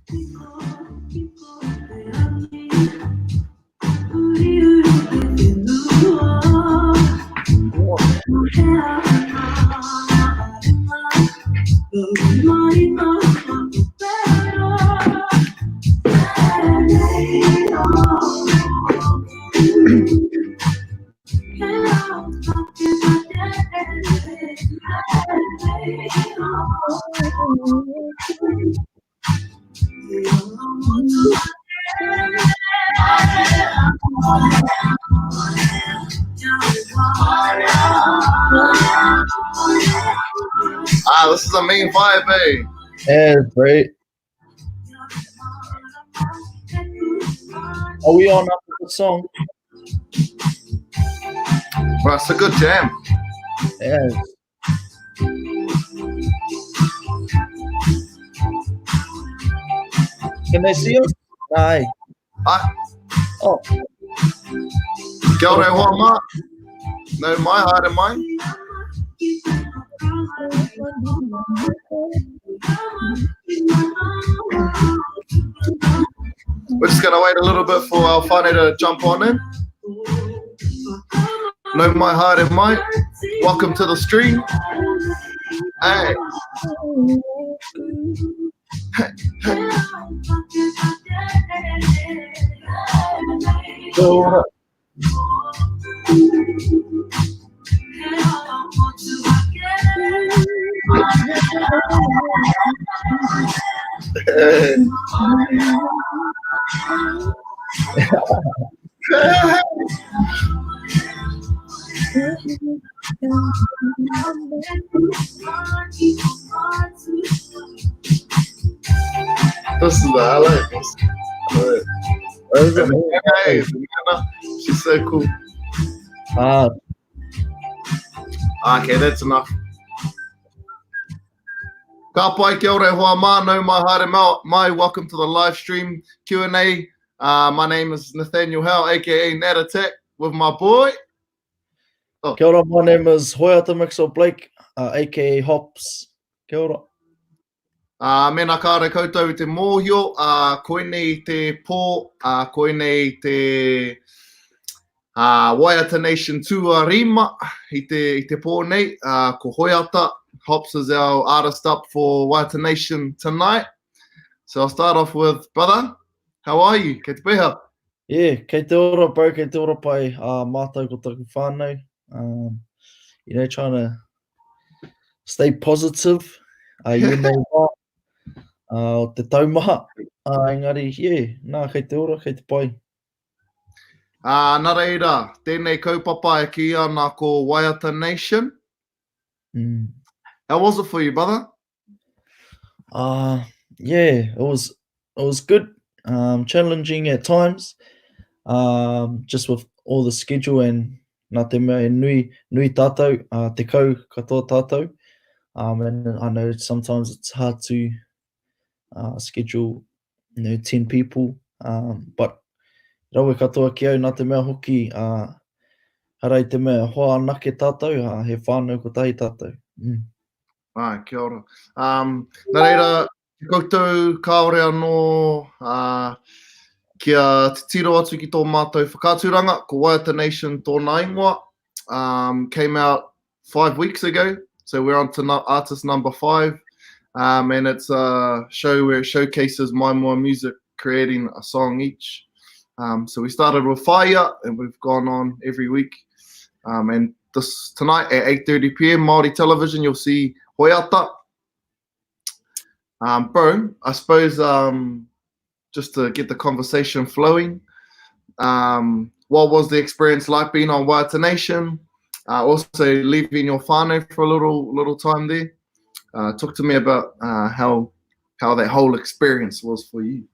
This is the main vibe, eh? Yeah, great. Are we on after the song? Bro, it's a good jam. Yes. Can they see us? Aye. Oh. Kia ora hoa mā. No, my heart and mine. We're just gonna wait a little bit for our whānau to jump on in. No, my heart and mine. Welcome to the stream. Hey. So, This is the I like this. Hey, she's so cool. Okay, that's enough. Ka pai kia ora hoa mā, no mai haere mai. Welcome to the live stream Q&A. My name is Nathaniel Howe, aka Nat Attack, with my boy. Oh. Kia ora, my name is Waiata Mixer Blake, aka Hops. Kia ora. Mena kāre koutou te mōhio, koine I te pō, koine I te Waiata Nation Tuarima, I te pō nei, ko Waiata. Hops is our artist up for Waiata Nation tonight. So I'll start off with, brother, how are you? Kei te peha? Yeah, kei te ora, bro, kei te ora pai, mātou ko taku whānau. You know, trying to stay positive. You know what? Te taumaha. Engari, yeah, nā, kei te ora, kei te pai. Nā reira, tēnei kaupapa e ki ana ko Waiata Nation. How was it for you, brother? Yeah, it was good. Challenging at times. Just with all the schedule and nā te mea nui tātou, te kau katoa tātou. And I know sometimes it's hard to schedule, 10 people. But rawe katoa ki au nā te mea hoki, harai te mea hoa anake tātou, he whānau ko tahi tātou. Kia ora. Nā reira, koutou kaore anō kia te tiro atu ki tō mātou whakāturanga, ko Waiata Nation tōna ingoa. Came out 5 weeks ago, so we're on to artist number 5. And it's a show where it showcases my more music, creating a song each. So we started with Fire, and we've gone on every week. And tonight at 8:30 p.m. Māori television, you'll see Waiata. Bro, I suppose just to get the conversation flowing, what was the experience like being on Waiata Nation? Also leaving your whānau for a little time there. Talk to me about how that whole experience was for you.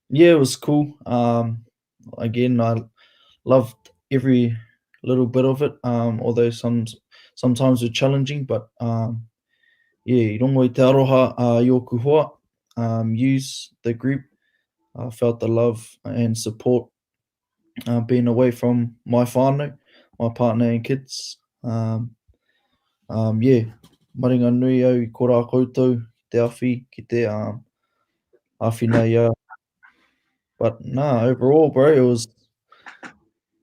Yeah, it was cool. Again, I loved every little bit of it, although sometimes it's challenging, but yeah, rongo I te aroha yoku hoa, use the group. I felt the love and support being away from my whānau, my partner and kids. Yeah, maringa nui au I korā koutou, te awhi, ki te Awhina, yeah. But nah, overall, bro, it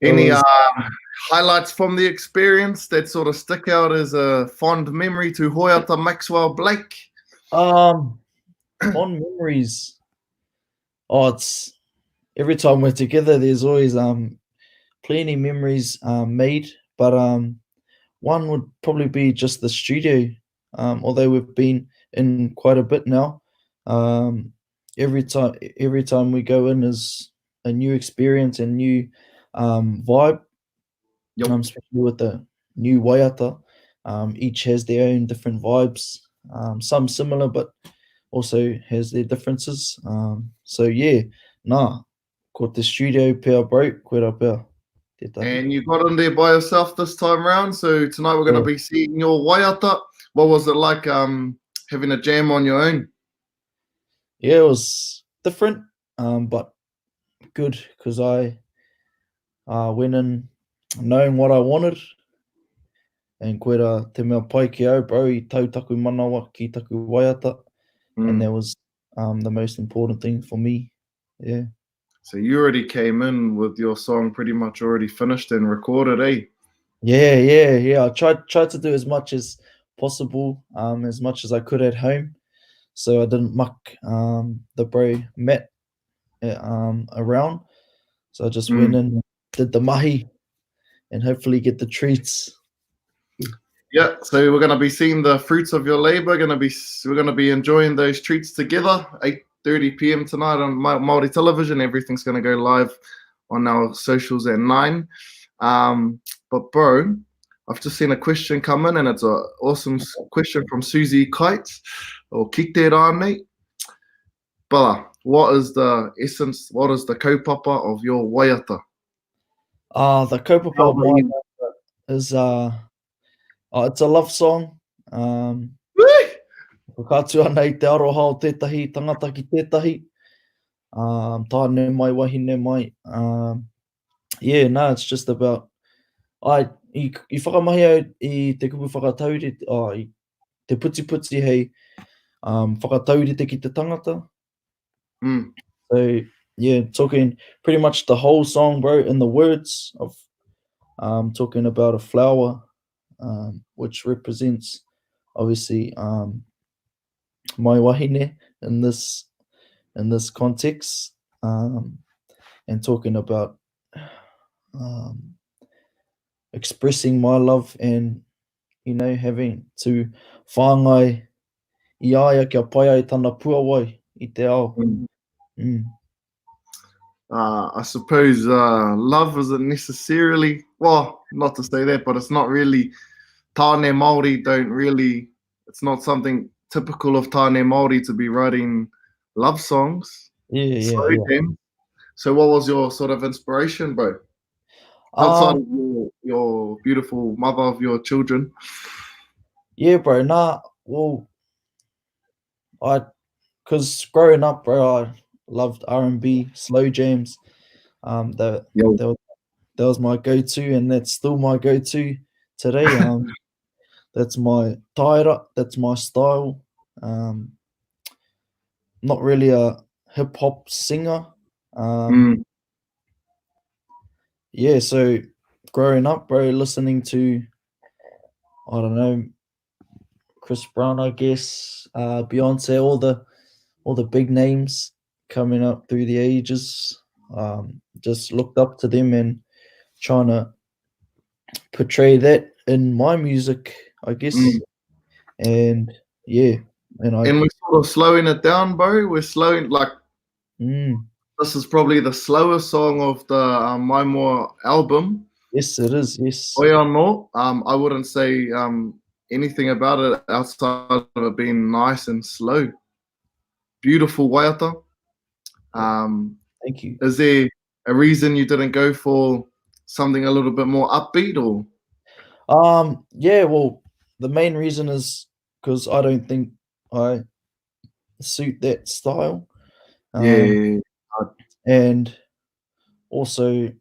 Any was highlights from the experience that sort of stick out as a fond memory to Waiata Maxwell Blake? fond memories. Oh, it's every time we're together, there's always plenty memories made. But one would probably be just the studio. Although we've been in quite a bit now. Um, every time we go in is a new experience and new vibe. Yep. Especially with the new Waiata. Each has their own different vibes. Some similar, but also has their differences. So yeah, nah, ko te studio pea bro, koe pea. Tētahi. And you got in there by yourself this time round. So tonight we're going to Yeah. be seeing your Waiata. What was it like having a jam on your own? Yeah, it was different, but good because I went in knowing what I wanted. And koe te mea pai ki au, bro, I tautaku manawa ki taku Waiata. And that was the most important thing for me. Yeah. So you already came in with your song pretty much already finished and recorded, eh? Yeah. I tried to do as much as possible, as much as I could at home, so I didn't muck the bro Matt around. So I just went in, did the mahi, and hopefully get the treats. Yeah, so we're going to be seeing the fruits of your labor. We're going to be enjoying those treats together. 8:30 p.m. tonight on Māori television. Everything's going to go live on our socials at 9. But bro, I've just seen a question come in, and it's an awesome question from Susie Kite or Kite Rane. Bala, what is the essence? What is the kaupapa of your Waiata? The kaupapa How of about mine you? is it's a love song. Whakatua nei te aroha o tētahi tangata ki tētahi. Tāne mai, wahine mai. Yeah, no, it's just about I whakamahi au I te kupu whakatauri, I te puti hei whakatauri te ki te tangata. Mm. So yeah, talking pretty much the whole song, bro, in the words of talking about a flower, which represents obviously my wahine in this context, and talking about um, expressing my love and having to whāngai I aia kia pai ai tana puawai I te ao. I suppose love isn't necessarily, well, not to say that, but it's not really, tāne Māori don't really, it's not something typical of tāne Māori to be writing love songs. Yeah. So what was your sort of inspiration, bro? Outside of your beautiful mother of your children. Yeah, bro. Nah, well, because growing up, bro, I loved R&B, slow jams. That Yo. that was my go-to, and that's still my go-to today. That's my taira, that's my style. Not really a hip hop singer. Yeah, so growing up, bro, listening to I don't know, Chris Brown, I guess, Beyonce, all the big names coming up through the ages. Just looked up to them and trying to portray that in my music, I guess. And yeah, and we're sort of slowing it down, bro. We're slowing, like, this is probably the slowest song of the Maimoa album. Yes, it is. Yes. Oia no. I wouldn't say anything about it outside of it being nice and slow. Beautiful Waiata. Thank you. Is there a reason you didn't go for something a little bit more upbeat, or? Yeah, well, the main reason is because I don't think I suit that style. Yeah. And also,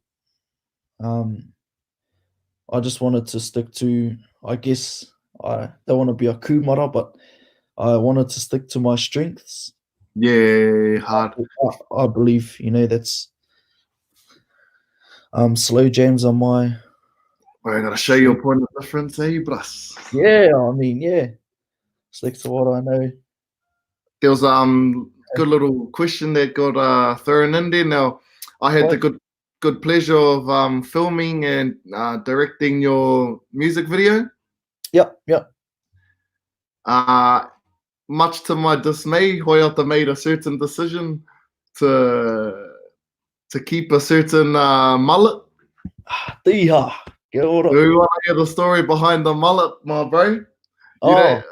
I just wanted to stick to, I guess, I don't want to be a kumara, but I wanted to stick to my strengths. Yeah, hard. I believe, that's slow jams are my Well, I gotta show you a point of difference, eh, bros? yeah. I mean, yeah, stick to what I know. There was good little question that got thrown in there. Now, I had the good pleasure of filming and directing your music video. Yep. Uh, much to my dismay, Waiata made a certain decision to keep a certain mullet. Tiha, kia ora. Do you want to hear the story behind the mullet, my bro? Oh,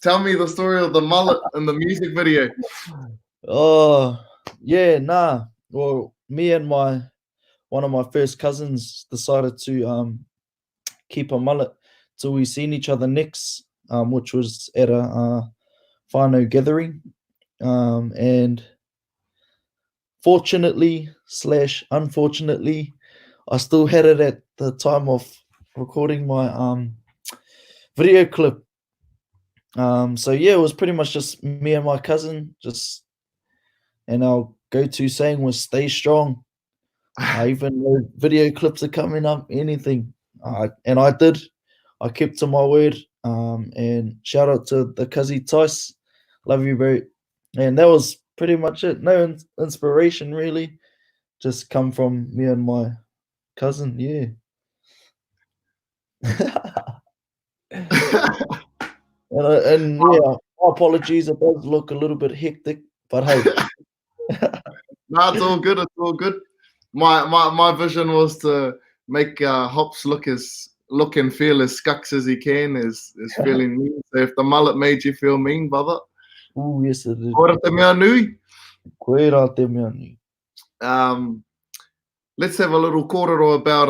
Tell me the story of the mullet in the music video. oh, yeah, nah. Well, me and one of my first cousins decided to keep a mullet till we seen each other next, which was at a whānau gathering. And fortunately slash unfortunately, I still had it at the time of recording my video clip. So yeah, it was pretty much just me and my cousin, and our go-to saying was "Stay strong." Even though video clips are coming up, anything, and I did. I kept to my word. And shout out to the Cuzzy Tice, love you, bro. And that was pretty much it. No inspiration really, just come from me and my cousin. Yeah. And yeah, my apologies. It does look a little bit hectic, but hey. No, it's all good. It's all good. My vision was to make Hops look and feel as scucks as he can, as feeling mean. So if the mullet made you feel mean, brother, Ooh, yes, it did. ora te mea nui. Koe rā te mea ni. Let's have a little kōrero about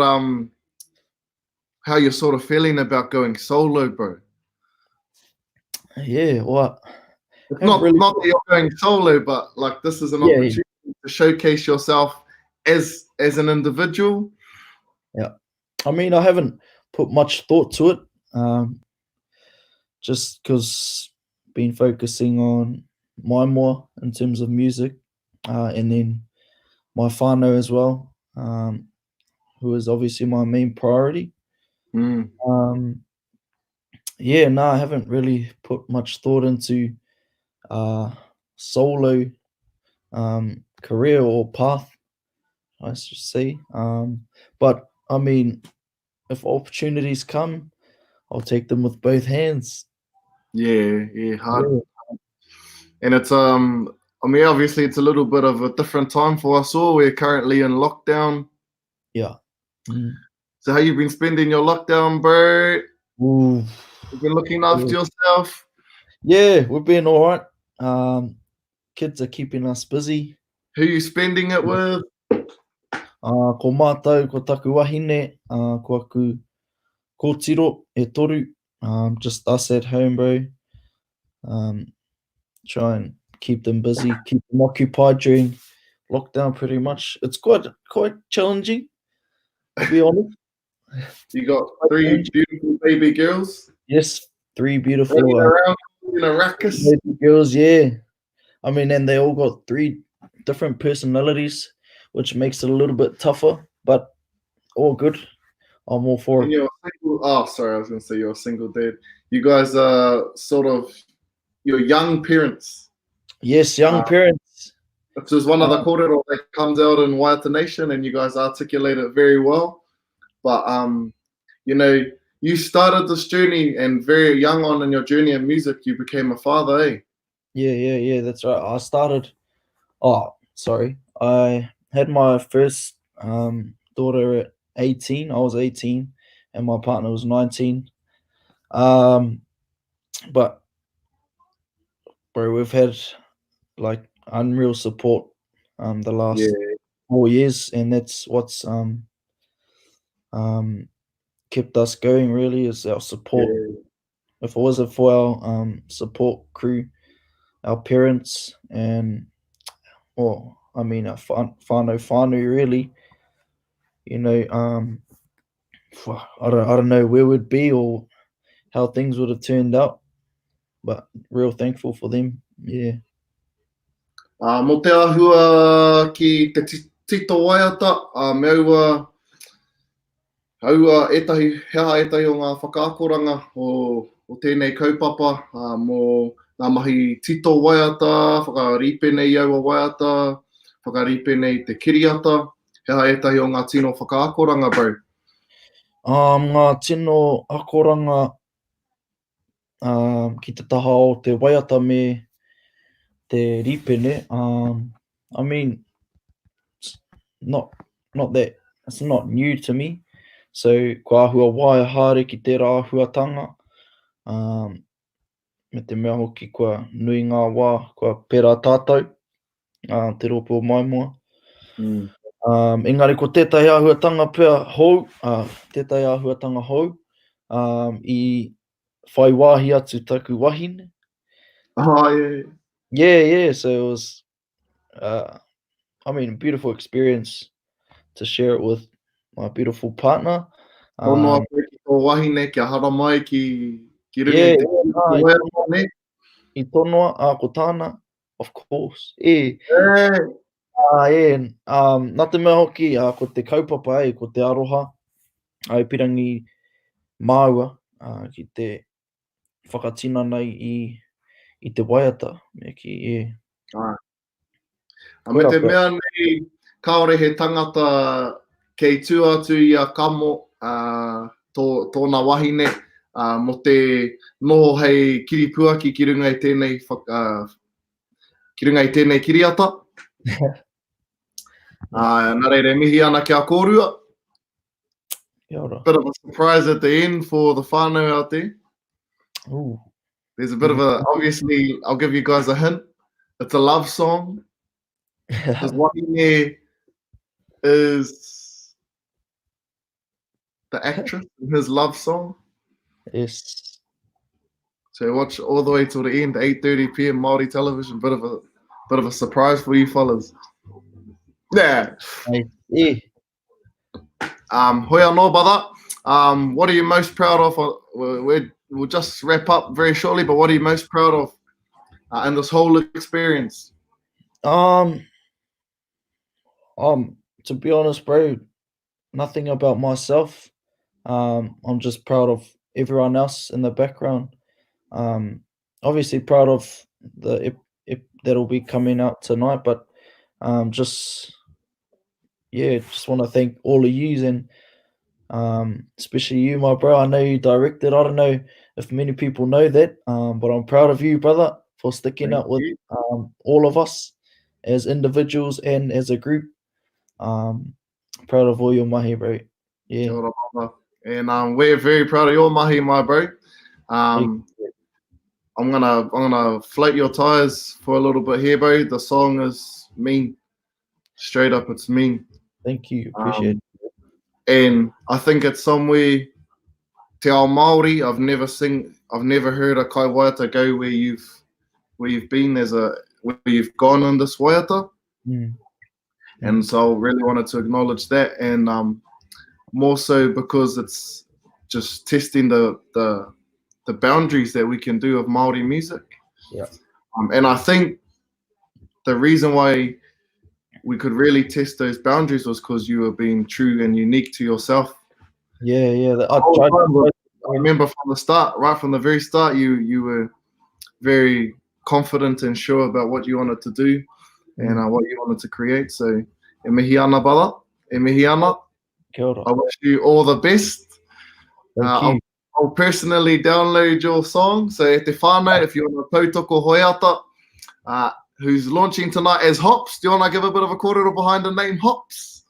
how you're sort of feeling about going solo, bro. Yeah, what? It's not that you're going solo, but like this is an opportunity to showcase yourself as an individual. Yeah. I mean, I haven't put much thought to it, just because been focusing on my more in terms of music, and then my whānau as well, who is obviously my main priority. Yeah, no, I haven't really put much thought into solo career or path, I should say. But I mean, if opportunities come, I'll take them with both hands. Yeah, hard. Yeah. And it's I mean, obviously it's a little bit of a different time for us all. We're currently in lockdown. Yeah. So how you been spending your lockdown, bro? Ooh. You've been looking after yourself? Yeah, we've been all right. Kids are keeping us busy. Who you spending it with? Ko mātou, ko taku wahine, ko aku kōtiro e toru. Just us at home, bro. Try and keep them busy, keep them occupied during lockdown pretty much. It's quite challenging, I'll be honest. You got 3 beautiful baby girls? Yes, 3 beautiful baby girls, yeah. I mean, and they all got 3 different personalities, which makes it a little bit tougher, but all good. I'm all for it. Sorry, I was going to say you're a single dad. You guys are you're young parents. Yes, young parents. Which is one of the kōrero that comes out in Waiata Nation, and you guys articulate it very well. But you started this journey, and very young on in your journey in music, you became a father, eh? Yeah, that's right. I had my first daughter at 18. I was 18 and my partner was 19. But bro, we've had like unreal support the last 4 years, and that's what's kept us going really, is our support. If it wasn't for our support crew, our parents, and our whānau really, I don't know where we'd be or how things would have turned out, but real thankful for them. Yeah. Mo te ahua ki te tito Waiata, me aua etahi o ngā whakaakoranga o tēnei kaupapa mō ngā mahi tito Waiata, whakaripe nei aua Waiata, whakaripe nei te kiriata, etahi o ngā tino whakaakoranga, bro. Ngā tino akoranga ki te taha o te Waiata me te ripene. I mean, not that it's not new to me. So ko ahua wae haere ki tērā ahuatanga. Me te mea hoki kua nui ngā wā, kua pērā tātou, te ropo mai mua. Engari ko tētahi ahuatanga pia hou, tētahi ahuatanga hou, I whai wāhi atu taku wahine. Yeah, so it was, I mean, a beautiful experience to share it with my beautiful partner. Tonoa koe ki tō wahine, kia hara mai ki runga Yeah, te Waiata, ne? I tonoa, ko tāna, of course. Yeah. Nā te mea hoki, ko te kaupapa ko te aroha, ai pirangi māua, ki te whakatina nei I te Waiata, me ki, Me te mea nei, kaore he tangata kei tū atu I a kamo tōna wahine, mo te noho hei kiripuaki ki runga I tēnei ki runga I tēnei kiriata. Nā reire, mihi ana kia kōrua. Bit of a surprise at the end for the whānau out there. Ooh. There's a bit of a, obviously, I'll give you guys a hint. It's a love song. His wahine is the actress in his love song. Yes. So watch all the way till the end, 8:30 PM Māori television. Bit of a surprise for you fellas. Yeah. Yeah. Hoi anō, brother. What are you most proud of? We'll just wrap up very shortly, but what are you most proud of in this whole experience? To be honest, bro, nothing about myself. I'm just proud of everyone else in the background. Obviously proud of the that'll be coming out tonight, but just want to thank all of you and especially you, my bro. I know you directed. I don't know if many people know that, but I'm proud of you, brother, for sticking out with all of us as individuals and as a group. Proud of all your mahi, bro. Yeah. And we're very proud of your mahi, my bro. I'm gonna float your tires for a little bit here, bro. The song is mean. Straight up, it's mean. Thank you. Appreciate it. And I think it's somewhere te ao Māori. I've never heard a kai Waiata go where you've been where you've gone in this Waiata. And so I really wanted to acknowledge that, and more so because it's just testing the boundaries that we can do of Māori music. Yeah. And I think the reason why we could really test those boundaries was because you were being true and unique to yourself. Yeah. I remember from the start, right from the very start, you were very confident and sure about what you wanted to do and what you wanted to create. So, e mihi ana, brother. E mihi ana. Kia ora. I wish you all the best. Thank you. I'll personally download your song. So, e te whānau, if you want to tautoko Waiata, who's launching tonight as Hops, do you want to give a bit of a kōrero behind the name Hops?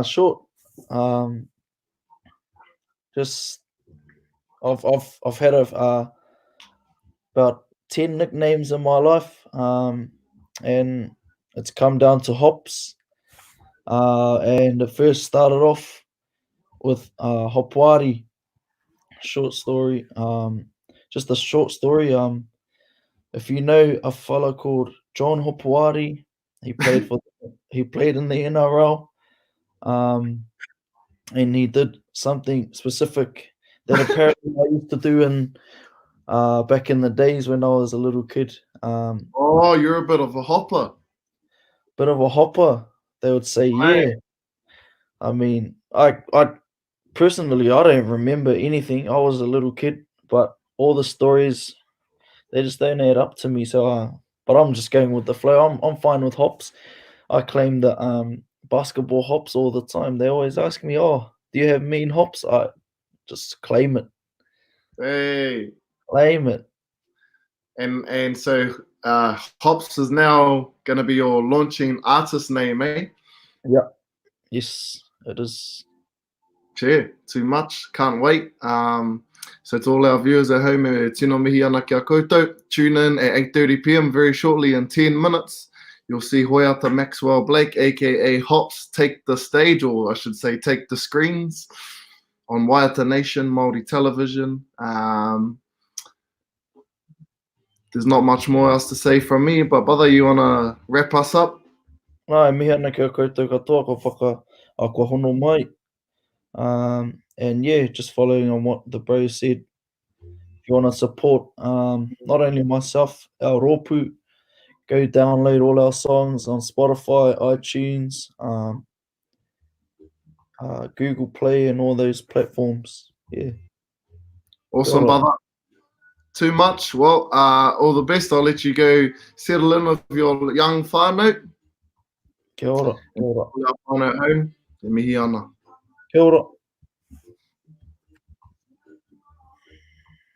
Short. Just I've had about 10 nicknames in my life, and it's come down to Hops. And it first started off with Hopwari, short story. Just a short story. If you know a fellow called John Hopwari, he played in the NRL. And he did something specific that apparently I used to do in back in the days when I was a little kid. Oh, you're a bit of a hopper. Bit of a hopper, they would say, Hey, yeah. I mean, I personally, I don't remember anything. I was a little kid, but all the stories, they just don't add up to me. So, but I'm just going with the flow. I'm fine with hops. I claim the basketball hops all the time. They always ask me, "Oh, do you have mean hops?" I just claim it. hey. Claim it. And so Hops is now going to be your launching artist name, eh? Yeah. Yes, it is. Cheer, too much, can't wait. So to all our viewers at home, tino mihi ana kia koutou. Tune in at 8:30 p.m. very shortly in 10 minutes. You'll see Waiata Maxwell Blake, aka Hops, take the stage, or I should say, take the screens on Waiata Nation Māori Television. There's not much more else to say from me, but brother, you want to wrap us up? Nā, mihi ana kia koutou katoa, ko whaka a kua hono mai. And yeah, just following on what the bro said, if you want to support not only myself, our Ropu, go download all our songs on Spotify, iTunes, Google Play, and all those platforms. Yeah. Awesome, brother. Too much? Well, all the best. I'll let you go settle in with your young whānau. Kia ora. Kia ora. All our whānau at home. E mihi ana. Kia ora.